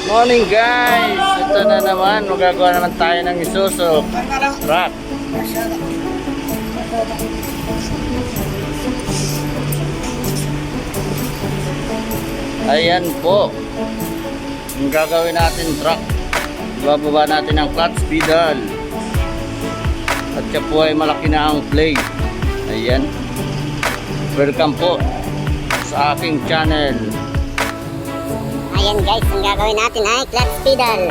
Morning guys! Ito na naman, magagawa naman tayo ng Isuzu truck. Ayan po, ang gagawin natin truck. Bababa natin ang clutch pedal. At siya po ay malaki na ang plate. Ayan. Welcome po sa aking channel. Ayan guys, ang gagawin natin ay clutch pedal.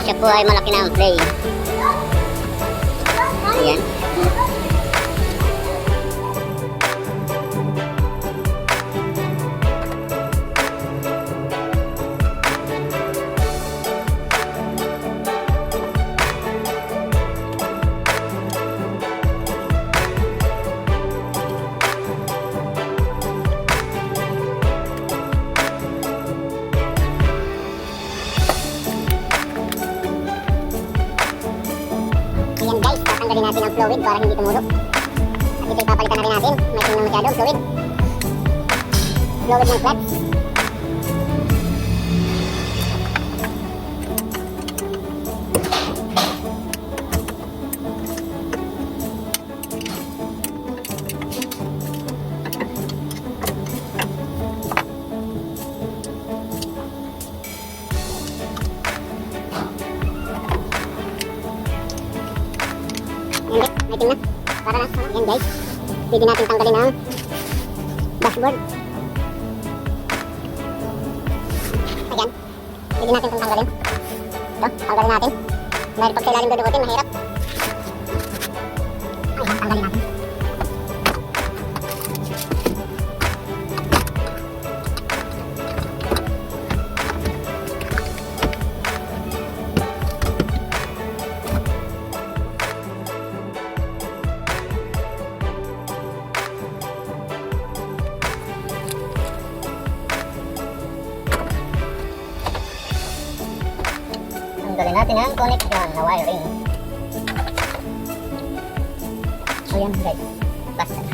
Siya po ay malaki na ang play. Ayan. Ayan guys, tatanggalin natin ang fluid para hindi tumulog. At ito ipapalitan na rin natin. May tingnan masyado, fluid. Fluid ng clutch. May tingnan. Para na. Ayan guys. Pwede natin tanggalin ang dashboard. Ayan. Pwede natin itong tanggalin. Ito, tanggalin natin. Dahil pag sa ilalim dudukutin, mahirap. Ayan, tanggalin natin. Tanggalin natin ang connection na wiring. So yan guys, basta na.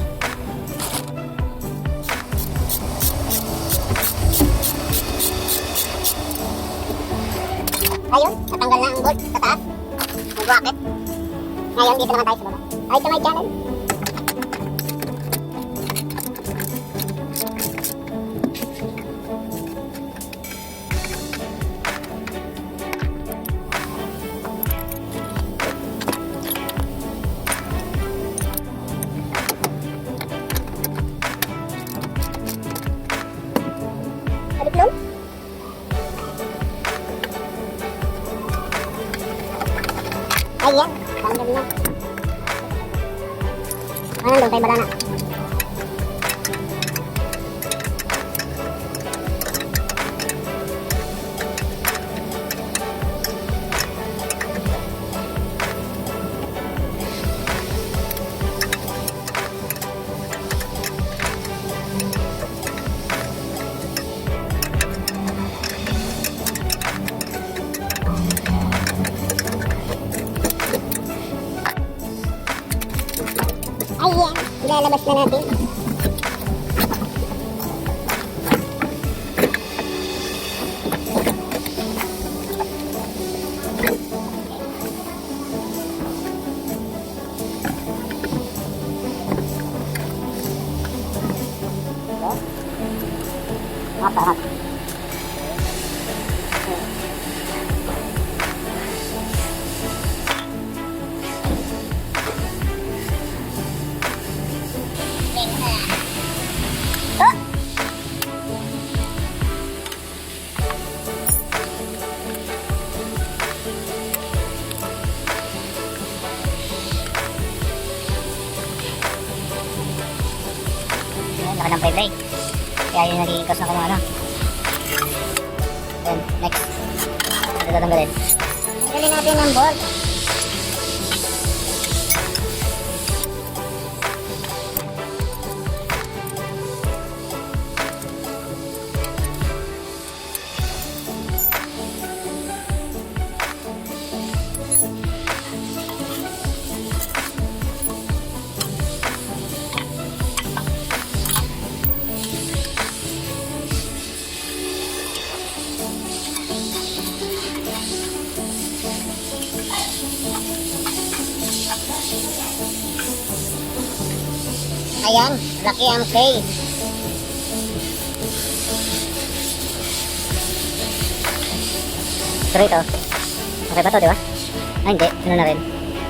Ayun, natanggal na ang bolt sa taas. Ang bracket. Ngayon, dito naman tayo sa baba. Ay, sa my channel. Balik lang. Ayan, tanggal na. Ano doon tayo balana? Ayan, ilalabas na natin. Apa? Laki ng brake. Kaya yun nagiging na kung ano. Then, next. Ito tatanggalin. Tanggalin natin ang bolt. Ayan, laki ang case. Pero ito, okay pa to, di ba? Ay, hindi. Ano na rin?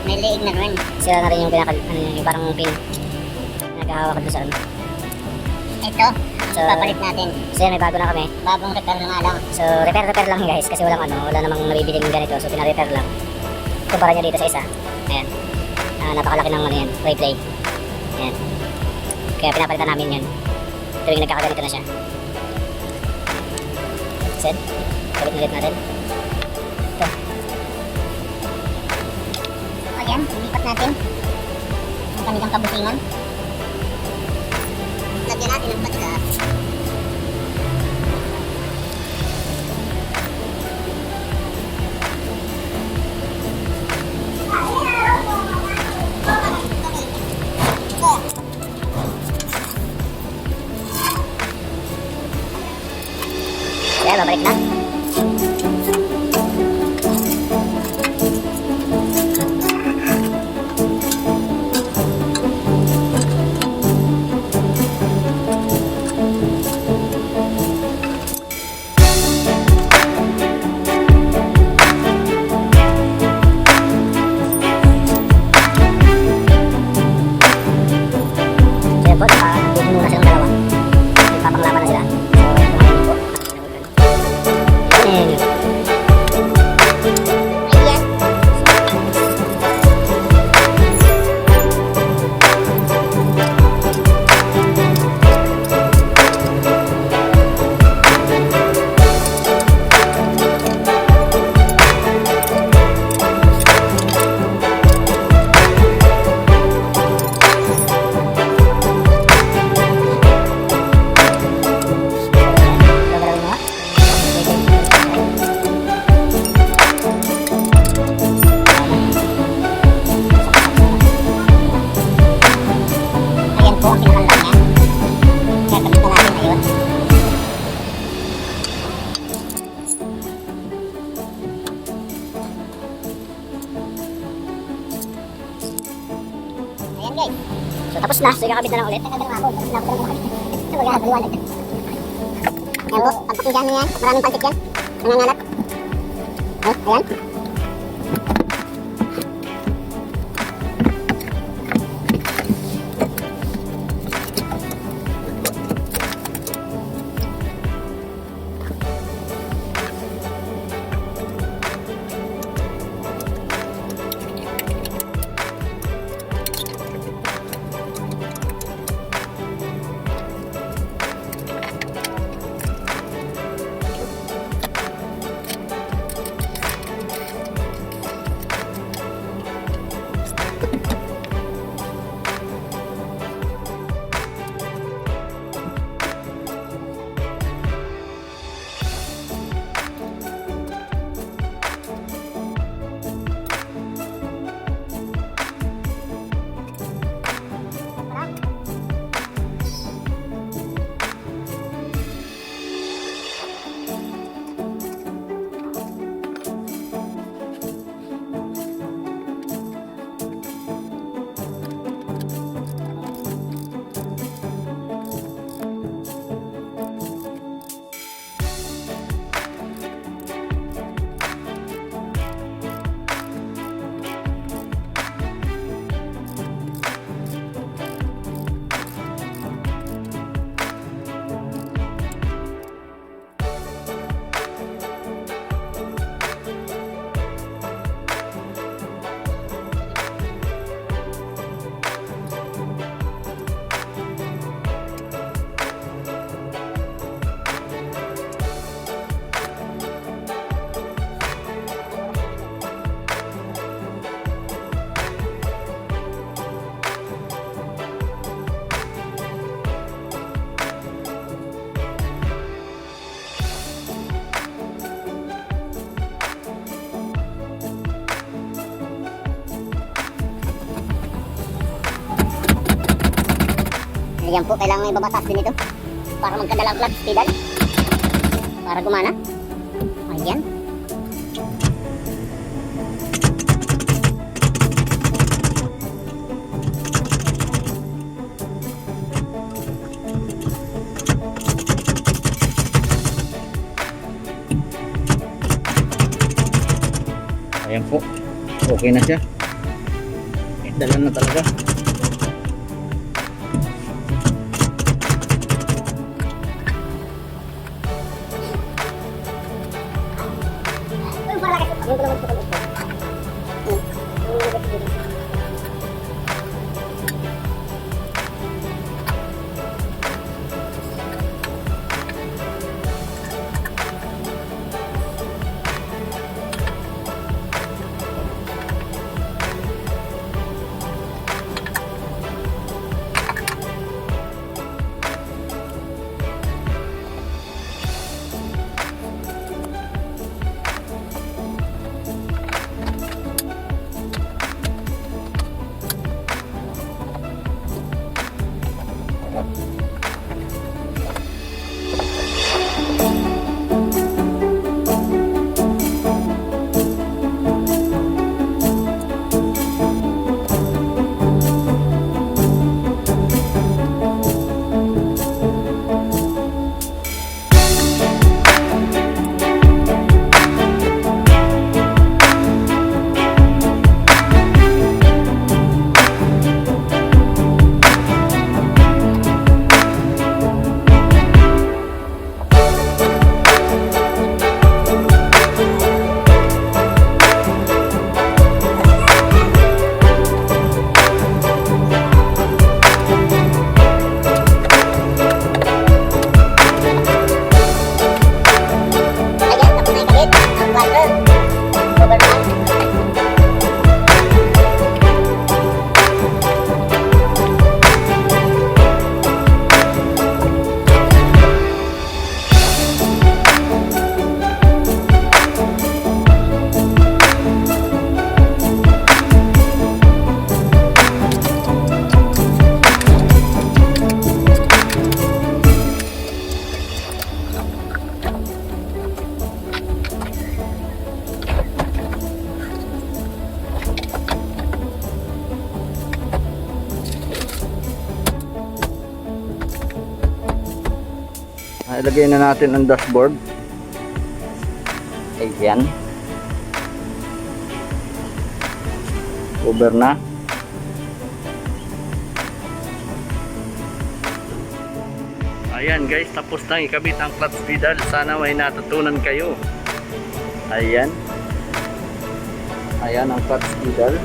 May leeg na rin. Sira na rin yung yung parang pin. Nagkahawak ko doon sa ano. Ito, So, papalit natin. So yan, may bago na kami. Bagong repair na nga lang. So, repair lang guys. Kasi wala namang nabibiling ganito. So, pina-repair lang. Kumpara nyo dito sa isa. Ayan. Napakalaki ng ano yan, play. Ayan. Kaya pinapalitan namin yun. Tuwing nagkakaganito na siya. Set. Palit natin. Ito. O yan, ilipat natin ang kanilang kabusingan. Lagyan natin ang patigas. Kaya, babalik na. Kaya po, bubunong na silang dalawa. Papanglaban na sila. So, kumain po. Ayan. Ayan. Gagalawin mo nga. Ayan po ang pinakalang niya. Kakabit na natin ayun. Ayan guys. So tapos na, so kakabit na lang ulit. Tagal na ako. Tapos na ako makakabit. Magkakabaliwanag. Ayan po, pagpakinggan niyo yan. Maraming pansit yan. Nangangalat. Oh, ayan. Ayan po, kailangan ibabatas din ito para magkadalang clutch pedal para gumana. Ayan. Ayan po. Okay na siya. Dala na talaga. Ilagay na natin ang dashboard. Ayan. Cover na. Ayan guys, tapos na ikabit ang clutch pedal. Sana may natutunan kayo. Ayan. Ayan ang clutch pedal.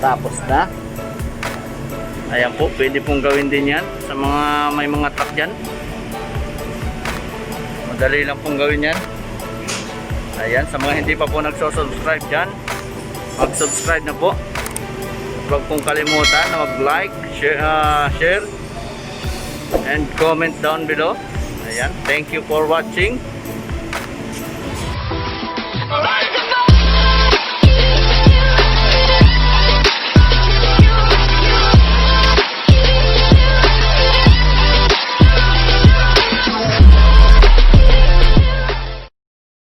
Tapos na. Ayan po, pwede pong gawin din yan sa mga may mga truck dyan. Madali lang pong gawin yan. Ayan, sa mga hindi pa po nagsusubscribe dyan, mag-subscribe na po. Huwag pong kalimutan na mag-like, share, and comment down below. Ayan, thank you for watching.